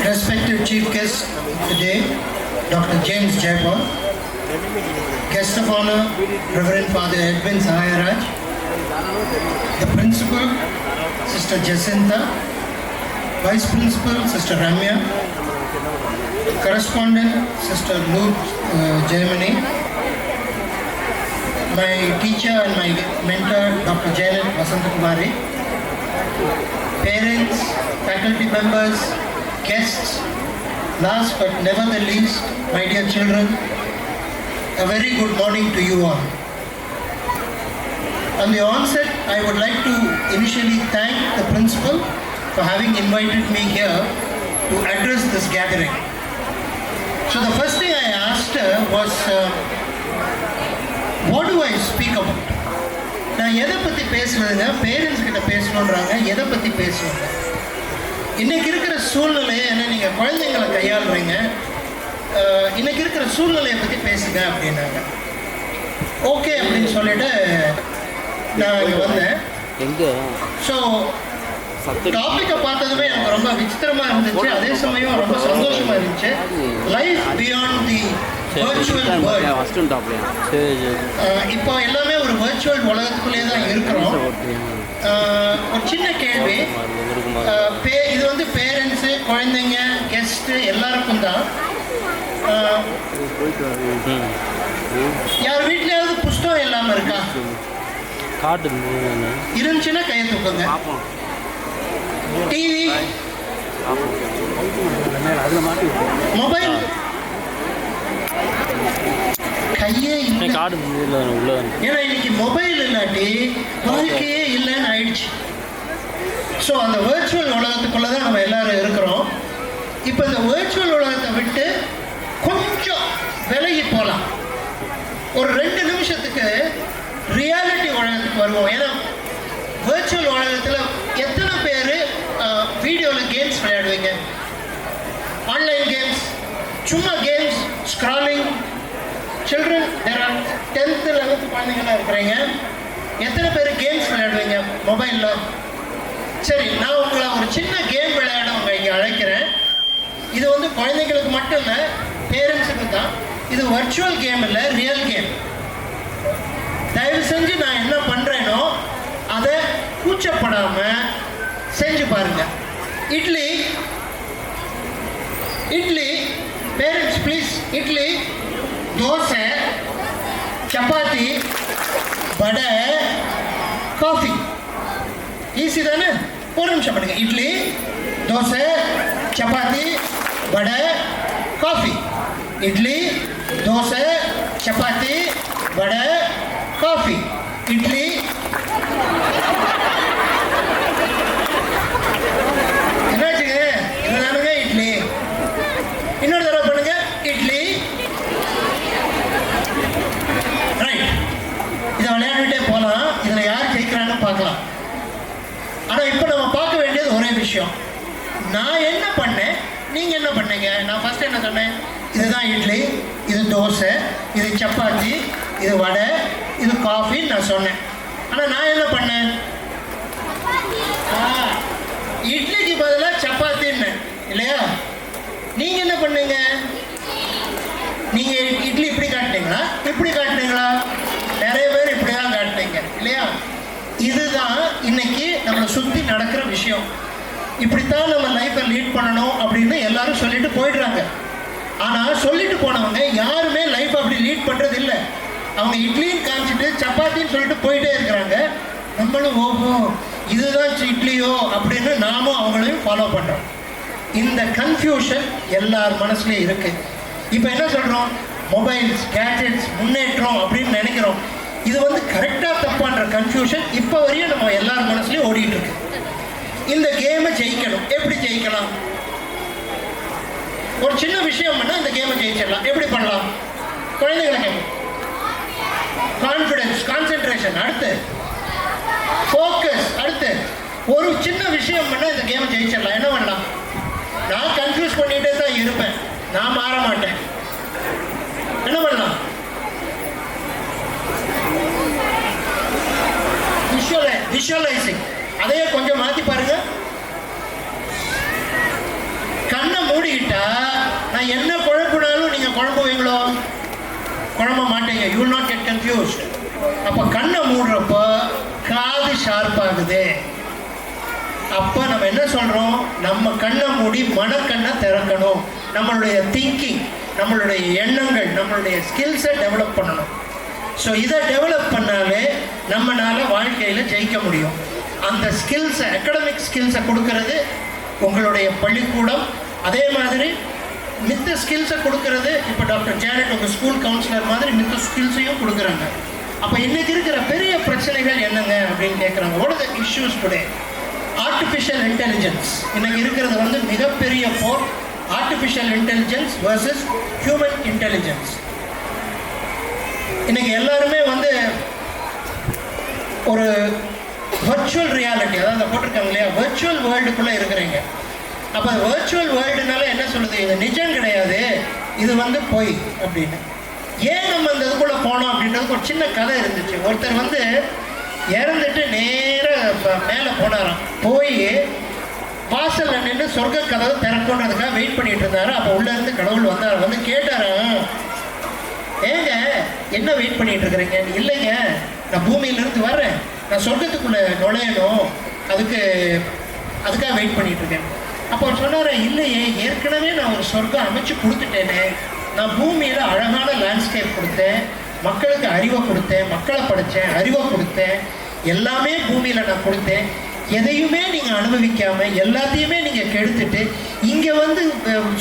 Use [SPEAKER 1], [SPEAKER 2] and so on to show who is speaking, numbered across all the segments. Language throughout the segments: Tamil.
[SPEAKER 1] Respected Chief Guest of the day, Dr. James Jaipal. Guest of Honor, Reverend Father Edwin Sahayaraj. The Principal, Sister Jacinta. Vice Principal, Sister Ramya. Correspondent, Sister Luke Germany. My teacher and my mentor, Dr. Janet Vasantakumari. Parents, faculty members, guests, last but never the least, my dear children, a very good morning to you all. On the onset, I would like to initially thank the principal for having invited me here to address this gathering. So the first thing I asked her was, what do I speak about? நான் எதை பற்றி பேசுனதுங்க, பேரண்ட்ஸ் கிட்ட பேசணுன்றாங்க, எதை பற்றி பேசுவாங்க? இன்றைக்கி இருக்கிற சூழ்நிலையை என்ன, நீங்கள் குழந்தைங்களை கையாளுறீங்க, இன்றைக்கி இருக்கிற சூழ்நிலையை பற்றி பேசுங்க அப்படின்னாங்க. ஓகே அப்படின்னு சொல்லிட்டு நான் இங்கே வந்தேன். ஸோ டாப்பிக்கை பார்த்ததுமே எனக்கு ரொம்ப விசித்திரமாக இருந்துச்சு, அதே சமயம் ரொம்ப சந்தோஷமாக இருந்துச்சு. Life beyond the virtual world. இப்போ எல்லாமே ஒரு வர்ச்சுவல் உலகத்துக்குள்ளே தான் இருக்கிறோம். ஒரு சின்ன கேள்வி, இது வந்து பேரண்ட்ஸு, குழந்தைங்க, கெஸ்ட்டு எல்லாருக்கும் தான். யார் வீட்லையாவது புஸ்தகம் இல்லாமல் இருக்கா? இருந்துச்சுன்னா கையை தூக்குங்க. டிவி, மொபைல், கையே இல்லை. ஏன்னா இன்னைக்கு மொபைல் இல்லாட்டி வாழ்க்கையே இல்லைன்னு ஆயிடுச்சு. ஸோ அந்த வேர்ச்சுவல் உலகத்துக்குள்ளே தான் நம்ம எல்லாரும் இருக்கிறோம். இப்போ இந்த வேர்ச்சுவல் உலகத்தை விட்டு கொஞ்சம் விலகி போகலாம். ஒரு 2 நிமிஷத்துக்கு ரியாலிட்டி உலகத்துக்கு வருவோம். ஏன்னா வேர்ச்சுவல் உலகத்தில் எத்தனை பேர் வீடியோவில் கேம்ஸ் விளையாடுவீங்க? ஆன்லைன் கேம்ஸ், சும்மா games, scrolling. Children, there are 10th 11th குழந்தைங்களாம் இருக்கிறீங்க. எத்தனை பேர் கேம்ஸ் விளையாடுவீங்க மொபைலில்? சரி, நான் உங்களை ஒரு சின்ன கேம் விளையாட இங்கே அழைக்கிறேன். இது வந்து குழந்தைங்களுக்கு மட்டும் இல்லை, பேரண்ட்ஸுக்கு தான். இது வர்ச்சுவல் கேம் இல்லை, ரியல் கேம். தயவு செஞ்சு நான் என்ன பண்ணுறேனோ அதை கூச்சப்படாமல் செஞ்சு பாருங்க. Idli, idli, parents please. Idli, dosa, chapati, vada, coffee. Easy தானே? ஒரு நிமிஷம் பண்ணுங்க. இட்லி, தோசை, சப்பாத்தி, வடை, காஃபி. இட்லி, தோசை, சப்பாத்தி, வடை, காஃபி. இட்லி, என்னாச்சுங்க? இதுதானுங்க இட்லி. இன்னொரு தடவை பண்ணுங்க. இட்லி, ரைட். இதை விளையாடிட்டே போகலாம். இதில் யார் ஜெயிக்கிறான்னு பார்க்கலாம். ஆனால் இப்போ நம்ம பார்க்க வேண்டியது ஒரே விஷயம். நான் என்ன பண்ணேன், நீங்கள் என்ன பண்ணீங்க? நான் ஃபஸ்ட்டு என்ன சொன்னேன்? இதுதான் இட்லி, இது தோசை, இது சப்பாத்தி, இது வடை, இது காஃபின்னு நான் சொன்னேன். ஆனால் நான் என்ன பண்ணேன்? இட்லிக்கு பதிலாக சப்பாத்தின்னு இல்லையா? நீங்கள் என்ன பண்ணீங்க? நீங்கள் இட்லி இப்படி காட்டினீங்களா, இப்படி காட்டினீங்களா? நிறைய பேர் இப்படி தான் காட்டினீங்க இல்லையா? இதுதான் இன்னைக்கு நம்மளை சுற்றி நடக்கிற விஷயம். இப்படித்தான் நம்ம லைஃப்பை லீட் பண்ணணும் அப்படின்னு எல்லாரும் சொல்லிட்டு போயிடுறாங்க. ஆனால் சொல்லிட்டு போனவங்க யாருமே லைஃப் அப்படி லீட் பண்ணுறது இல்லை. அவங்க இட்லின்னு காமிச்சிட்டு சப்பாத்தின்னு சொல்லிட்டு போயிட்டே இருக்கிறாங்க. நம்மளும் ஓஹோ இதுதான் இட்லியோ அப்படின்னு நாமும் அவங்களையும் ஃபாலோ பண்ணுறோம். இந்த கன்ஃபியூஷன் எல்லார் மனசுலேயும் இருக்குது. இப்போ என்ன சொல்கிறோம்? மொபைல்ஸ், கேட்ஜெட்ஸ், முன்னேற்றம் அப்படின்னு நினைக்கிறோம். இது வந்து கரெக்டாக தப்பான்ற கன்ஃபியூஷன் இப்போ வரையும் நம்ம எல்லார் மனசுலையும் ஓடிட்டு இருக்கு. இந்த கேமை ஜெயிக்கணும். எப்படி ஜெயிக்கலாம்? ஒரு சின்ன விஷயம் பண்ணால் இந்த கேமை ஜெயிச்சிடலாம். எப்படி பண்ணலாம்? குழந்தைங்களை கேட்கும். கான்ஃபிடன்ஸ், கான்சென்ட்ரேஷன், அடுத்து ஃபோக்கஸ், அடுத்து ஒரு சின்ன விஷயம் பண்ணால் இந்த கேமை ஜெயிச்சிடலாம். என்ன பண்ணலாம்? நான் கன்ஃபியூஸ் பண்ணிகிட்டே தான் இருப்பேன், நான் மாற மாட்டேன். என்ன பண்ணலாம்? விஷுவலைசிங். அதையே கொஞ்சம் மாற்றி பாருங்க. கண்ணை மூடிக்கிட்டா நான் என்ன குழப்பினாலும் நீங்க குழம்புவீங்களோ? குழம்ப மாட்டீங்க. You will not get confused. அப்போ கண்ணை மூடுறப்போ காது ஷார்ப்பாகுது. அப்போ நம்ம என்ன சொல்கிறோம்? நம்ம கண்ணை மூடி மனக்கண்ணை திறக்கணும். நம்மளுடைய திங்கிங், நம்மளுடைய எண்ணங்கள், நம்மளுடைய ஸ்கில்ஸை டெவலப் பண்ணணும். ஸோ இதை டெவலப் பண்ணாலே நம்மளால் வாழ்க்கையில் ஜெயிக்க முடியும். அந்த ஸ்கில்ஸை, அகடமிக் ஸ்கில்ஸை கொடுக்கறது உங்களுடைய பள்ளிக்கூடம். அதே மாதிரி மித்த ஸ்கில்ஸை கொடுக்கறது இப்போ டாக்டர் ஜானட் உங்கள் ஸ்கூல் கவுன்சிலர் மாதிரி மித்த ஸ்கில்ஸையும் கொடுக்குறாங்க. அப்போ இன்றைக்கி இருக்கிற பெரிய பிரச்சனைகள் என்னங்க அப்படின்னு கேட்குறாங்க. What are the issues today? Artificial intelligence இன்னைக்கு இருக்கிறது வந்து மிகப்பெரிய போர். Artificial intelligence versus human intelligence. இன்னைக்கு எல்லாருமே வந்து ஒரு வர்ச்சுவல் ரியாலிட்டி, அதாவது போட்டிருக்காங்க இல்லையா, வர்ச்சுவல் வேர்ல்டுக்குள்ளே இருக்கிறீங்க. அப்போ வர்ச்சுவல் வேர்ல்டுனால என்ன சொல்லுது? இது நிஜம் கிடையாது, இது வந்து பொய் அப்படின்னு. ஏன் நம்ம அந்த இதுக்குள்ளே போனோம் அப்படின்றதுக்கு ஒரு சின்ன கதை இருந்துச்சு. ஒருத்தர் வந்து இறந்துட்டு நேராக மேலே போனாராம். போய் வாசலில் நின்று சொர்க்க கதவை திறக்கணுன்றதுக்காக வெயிட் பண்ணிட்டு இருந்தாரு. அப்போ உள்ளேருந்து கடவுள் வந்தார். வந்து கேட்டாராம், ஏங்க என்ன வெயிட் பண்ணிட்டு இருக்கிறீங்க? இல்லைங்க, நான் பூமியிலேருந்து வர்றேன், நான் சொர்க்கத்துக்குள்ளே நுழையணும், அதுக்காக வெயிட் பண்ணிட்டு இருக்கேன். அப்போ அவர் சொன்னார், இல்லையே, ஏற்கனவே நான் ஒரு சொர்க்கம் அமைச்சு கொடுத்துட்டேனே. நான் பூமியில் அழகான லேண்ட்ஸ்கேப் கொடுத்தேன், மக்களுக்கு அறிவை கொடுத்தேன், மக்களை படைத்தேன், அறிவை கொடுத்தேன், எல்லாமே பூமியில் நான் கொடுத்தேன். எதையுமே நீங்கள் அனுபவிக்காமல் எல்லாத்தையுமே நீங்கள் கெடுத்துட்டு இங்கே வந்து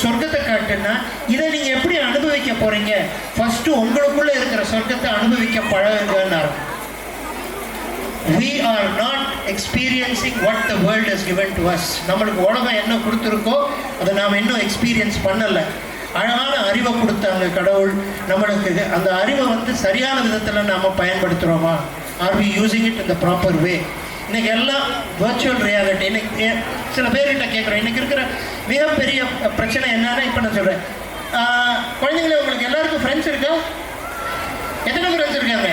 [SPEAKER 1] சொர்க்கத்தை காட்டுன்னா இதை நீங்கள் எப்படி அனுபவிக்க போகிறீங்க? ஃபஸ்ட்டு உங்களுக்குள்ளே இருக்கிற சொர்க்கத்தை அனுபவிக்க பழகுங்கன்னாரு. We are not experiencing what the world has given to us. நம்மளுக்கு உலகம் என்ன கொடுத்துருக்கோ அதை நாம் இன்னும் எக்ஸ்பீரியன்ஸ் பண்ணலை. அழகான அறிவை கொடுத்தாங்க கடவுள் நம்மளுக்கு. அந்த அறிவை வந்து சரியான விதத்தில் நாம் பயன்படுத்துகிறோமா? Are we using it in the proper way? இன்றைக்கி எல்லாம் வர்ச்சுவல் ரியாலிட்டி. இன்னைக்கு சில பேர்கிட்ட கேட்குறோம், இன்றைக்கி இருக்கிற மிகப்பெரிய பிரச்சனை என்னன்னா, இப்போ நான் சொல்கிறேன், குழந்தைங்களே உங்களுக்கு எல்லாருக்கும் ஃப்ரெண்ட்ஸ் இருக்கா? எத்தனை ஃப்ரெண்ட்ஸ் இருக்காங்க?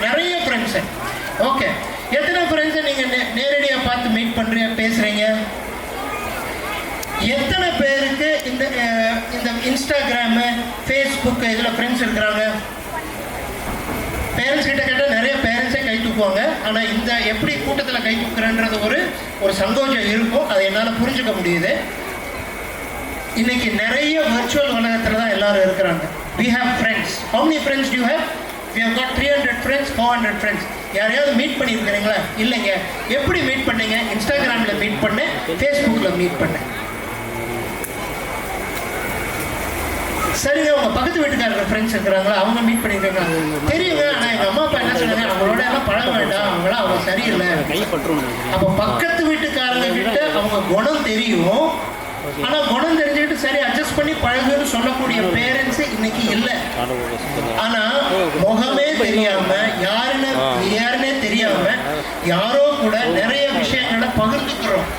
[SPEAKER 1] நிறைய ஃப்ரெண்ட்ஸு. ஓகே, எத்தனை ஃப்ரெண்ட்ஸை நீங்கள் நேரடியாக பார்த்து மீட் பண்ணுறீங்க, பேசுகிறீங்க? எத்தனை பேருக்கு இந்த இன்ஸ்டாகிராமு, ஃபேஸ்புக்கு இதில் ஃப்ரெண்ட்ஸ் இருக்கிறாங்க? பேரண்ட்ஸ் கிட்ட கேட்டால் நிறைய பேரண்ட்ஸே கை தூக்குவாங்க. ஆனால் இந்த எப்படி கூட்டத்தில் கை தூக்குறன்றது ஒரு சங்கோஜம் இருக்கும். அதை என்னால் புரிஞ்சுக்க முடியுது. இன்னைக்கு நிறைய வர்ச்சுவல் உலகத்தில் தான் எல்லாரும் இருக்கிறாங்க. We have friends. How many friends do you have? We have got 300 friends, 400 friends. யாரையாவது மீட் பண்ணியிருக்கிறீங்களா? இல்லைங்க. எப்படி மீட் பண்ணீங்க? இன்ஸ்டாகிராமில் மீட் பண்ணேன், ஃபேஸ்புக்கில் மீட் பண்ணேன். சரிங்க, அவங்க பக்கத்து வீட்டுக்காரங்க ஃப்ரெண்ட்ஸ் இருக்கிறாங்களா? அவங்க மீட் பண்ணியிருக்காங்க. தெரியுங்க, ஆனால் எங்கள் அம்மா அப்பா என்ன சொன்னாங்க, அவங்களோட எல்லாம் பழக வேண்டாம், அவங்களாம் அவங்க சரியில்லை. அப்போ பக்கத்து வீட்டுக்காரங்க கிட்ட அவங்க குணம் தெரியும், ஆனால் குணம் தெரிஞ்சுக்கிட்டு சரி அட்ஜஸ்ட் பண்ணி பழகுன்னு சொல்லக்கூடிய பேரண்ட்ஸ் இன்னைக்கு இல்லை. ஆனால் முகமே தெரியாம, யாருன்னே தெரியாம யாரோ கூட நிறைய விஷயங்களை பகிர்ந்துக்கிறோம்.